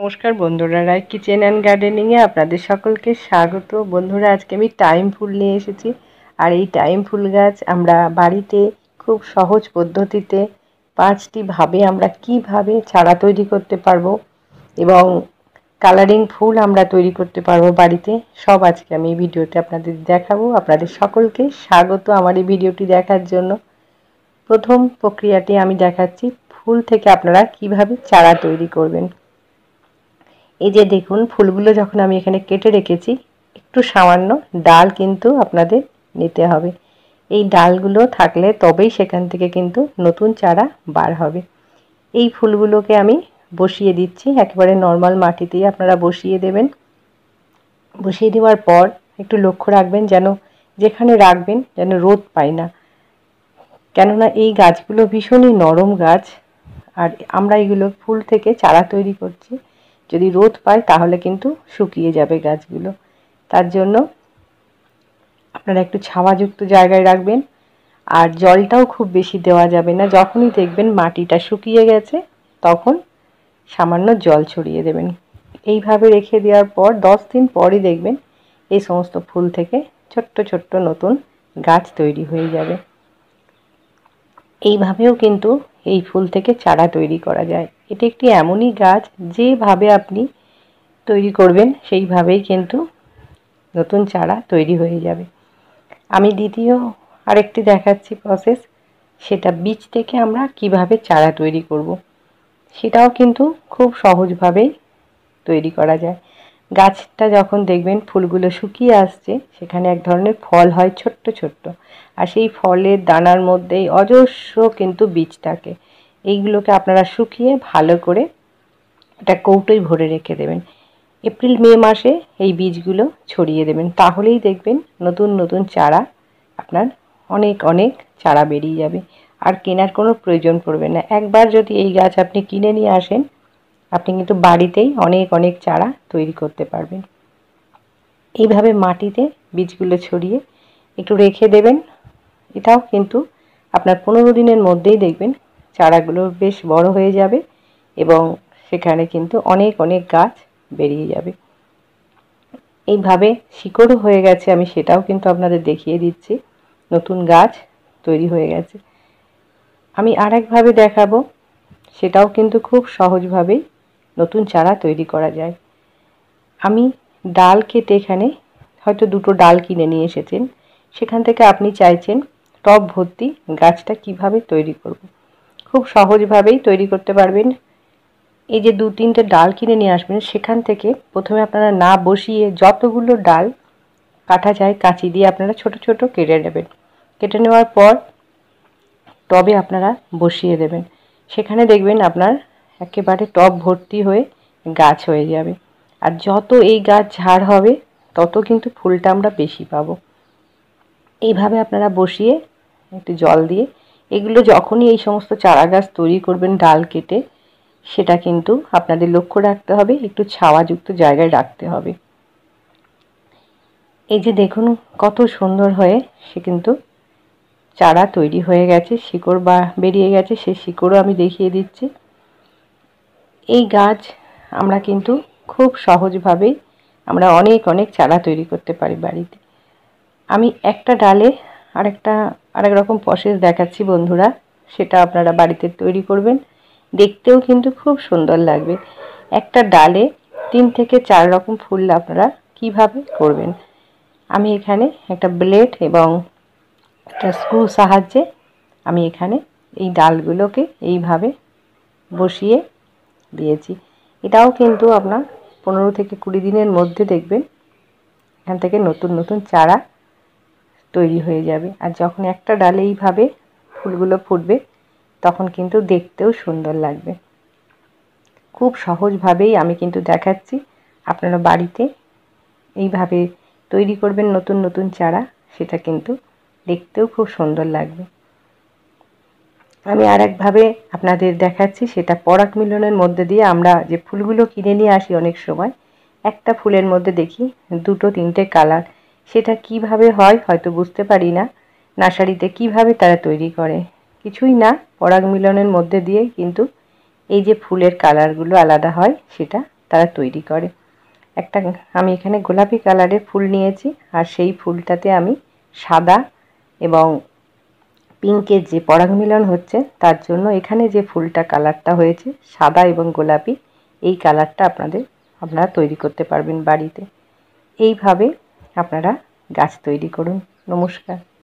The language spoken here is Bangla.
নমস্কার বন্ধুরা, রায় কিচেন অ্যান্ড গার্ডেনিংয়ে আপনাদের সকলকে স্বাগত। বন্ধুরা, আজকে আমি টাইম ফুল নিয়ে এসেছি। আর এই টাইম ফুল গাছ আমরা বাড়িতে খুব সহজ পদ্ধতিতে 5টি ভাবে আমরা কিভাবে চারা তৈরি করতে পারবো এবং কালারিং ফুল আমরা তৈরি করতে পারবো বাড়িতে, সব আজকে আমি এই ভিডিওতে আপনাদের দেখাবো। আপনাদের সকলকে স্বাগত আমার এই ভিডিওটি দেখার জন্য। প্রথম প্রক্রিয়াটি আমি দেখাচ্ছি ফুল থেকে আপনারা কিভাবে চারা তৈরি করবেন। এই যে দেখুন, ফুলগুলো যখন আমি এখানে কেটে রেখেছি, একটু সামান্য ডাল কিন্তু আপনাদের নিতে হবে। এই ডালগুলো থাকলে তবেই সেখান থেকে কিন্তু নতুন চারা বার হবে। এই ফুলগুলোকে আমি বসিয়ে দিচ্ছি, একেবারে নর্মাল মাটিতেই আপনারা বসিয়ে দেবেন। বসিয়ে দেওয়ার পর একটু লক্ষ্য রাখবেন যেন যেখানে রাখবেন যেন রোদ পায় না, কেননা এই গাছগুলো ভীষণই নরম গাছ। আর আমরা এগুলো ফুল থেকে চারা তৈরি করছি, যদি রোদ পায় তাহলে কিন্তু শুকিয়ে যাবে গাছগুলো। তার জন্য আপনারা একটু ছাওয়াযুক্ত জায়গায় রাখবেন। আর জলটাও খুব বেশি দেওয়া যাবে না। যখনই দেখবেন মাটিটা শুকিয়ে গেছে তখন সামান্য জল ছড়িয়ে দেবেন। এইভাবে রেখে দেওয়ার পর 10 দিন পরই দেখবেন এই সমস্ত ফুল থেকে ছোট্ট ছোট্ট নতুন গাছ তৈরি হয়ে যাবে। এইভাবেও কিন্তু এই ফুল থেকে চারা তৈরি করা যায়। এটা একটি এমনই গাছ যেভাবে আপনি তৈরি করবেন সেইভাবেই কিন্তু নতুন চারা তৈরি হয়ে যাবে। আমি দ্বিতীয় আরেকটি দেখাচ্ছি প্রসেস, সেটা বীজ থেকে আমরা কিভাবে চারা তৈরি করব। সেটাও কিন্তু খুব সহজভাবেই তৈরি করা যায়। গাছটা যখন দেখবেন ফুলগুলো শুকিয়ে আসছে, সেখানে এক ধরনের ফল হয় ছোট্ট ছোট্ট, আর সেই ফলের দানার মধ্যেই অজস্র কিন্তু বীজ থাকে। এইগুলোকে আপনারা শুকিয়ে ভালো করে একটা কৌটোয় ভরে রেখে দেবেন। এপ্রিল মে মাসে এই বীজগুলো ছড়িয়ে দেবেন, তাহলেই দেখবেন নতুন নতুন চারা আপনার অনেক অনেক চারা বেরিয়ে যাবে। আর কেনার কোনো প্রয়োজন পড়বে না। একবার যদি এই গাছ আপনি কিনে নিয়ে আসেন, আপনি কিন্তু বাড়িতেই অনেক অনেক চারা তৈরি করতে পারবেন। এইভাবে মাটিতে বীজগুলো ছড়িয়ে একটু রেখে দেবেন। এটাও কিন্তু আপনার 15 দিনের মধ্যেই দেখবেন চারাগুলো বেশ বড় হয়ে যাবে এবং সেখানে কিন্তু অনেক অনেক গাছ বেরিয়ে যাবে। এইভাবে শিকড়ও হয়ে গেছে, আমি সেটাও কিন্তু আপনাদের দেখিয়ে দিচ্ছি। নতুন গাছ তৈরি হয়ে গেছে। আমি আরেকভাবে দেখাবো, সেটাও কিন্তু খুব সহজভাবেই নতুন চারা তৈরি করা যায়। আমি ডাল কেটে এখানে হয়তো 2টো ডাল কিনে নিয়ে এসেছেন, সেখান থেকে আপনি চাইছেন টব ভর্তি গাছটা কিভাবে তৈরি করব। খুব সহজভাবেই তৈরি করতে পারবেন। এই যে 2-3টে ডাল কিনে নিয়ে আসবেন, সেখান থেকে প্রথমে আপনারা না বসিয়ে যতগুলো ডাল কাটা যায় কাঁচি দিয়ে আপনারা ছোট ছোট কেটে নেবেন। কেটে নেওয়ার পর টবে আপনারা বসিয়ে দেবেন। সেখানে দেখবেন আপনার একেবারে টব ভর্তি হয়ে গাছ হয়ে যাবে। আর যত এই গাছ ঝাড় হবে তত কিন্তু ফুলটা আমরা বেশি পাবো। এইভাবে আপনারা বসিয়ে একটু জল দিয়ে এগুলো যখনই এই সমস্ত চারা গাছ তৈরি করবেন ডাল কেটে, সেটা কিন্তু আপনাদের লক্ষ্য রাখতে হবে একটু ছাওয়াযুক্ত জায়গায় রাখতে হবে। এই যে দেখুন কত সুন্দর হয়ে সে কিন্তু চারা তৈরি হয়ে গেছে, শিকড় বা বেরিয়ে গেছে, সেই শিকড়ও আমি দেখিয়ে দিচ্ছি। এই গাছ আমরা কিন্তু খুব সহজভাবেই আমরা অনেক অনেক চারা তৈরি করতে পারি বাড়িতে। আমি একটা ডালে আরেক রকম প্রসেস দেখাচ্ছি বন্ধুরা, সেটা আপনারা বাড়িতে তৈরি করবেন, দেখতেও কিন্তু খুব সুন্দর লাগবে। একটা ডালে 3 থেকে 4 রকম ফুল আপনারা কিভাবে করবেন। আমি এখানে একটা ব্লেড এবং একটা স্ক্রু সাহায্যে আমি এখানে এই ডালগুলোকে এইভাবে বসিয়ে দিয়েছি। এটাও কিন্তু আপনার 15 থেকে 20 দিনের মধ্যে দেখবেন এখান থেকে নতুন নতুন চারা তৈরি হয়ে যাবে। আর যখন একটা ডালে এইভাবে ফুলগুলো ফুটবে তখন কিন্তু দেখতেও সুন্দর লাগবে। খুব সহজভাবেই আমি কিন্তু দেখাচ্ছি, আপনারা বাড়িতে এইভাবে তৈরি করবেন নতুন নতুন চারা, সেটা কিন্তু দেখতেও খুব সুন্দর লাগবে। আমি আরেকভাবে আপনাদের দেখাচ্ছি, সেটা পরাগ মিলনের মধ্যে দিয়ে আমরা যে ফুলগুলো কিনে নিয়ে আসি অনেক সময়, একটা ফুলের মধ্যে দেখি 2-3টে কালার। সেটা কিভাবে হয় হয়তো বুঝতে পারি না, নার্সারিতে কিভাবে তারা তৈরি করে। কিছুই না, পরাগ মিলনের মধ্যে দিয়ে কিন্তু এই যে ফুলের কালারগুলো আলাদা হয় সেটা তারা তৈরি করে। আমি এখানে গোলাপি কালারের ফুল নিয়েছি, আর সেই ফুলটাতে আমি সাদা এবং পিঙ্কের যে পরাগ মিলন হচ্ছে তার জন্য এখানে যে ফুলটা কালারটা হয়েছে সাদা এবং গোলাপি, এই কালারটা আপনারা তৈরি করতে পারবেন বাড়িতে। এইভাবে আপনারা গাছ তৈরি করুন। নমস্কার।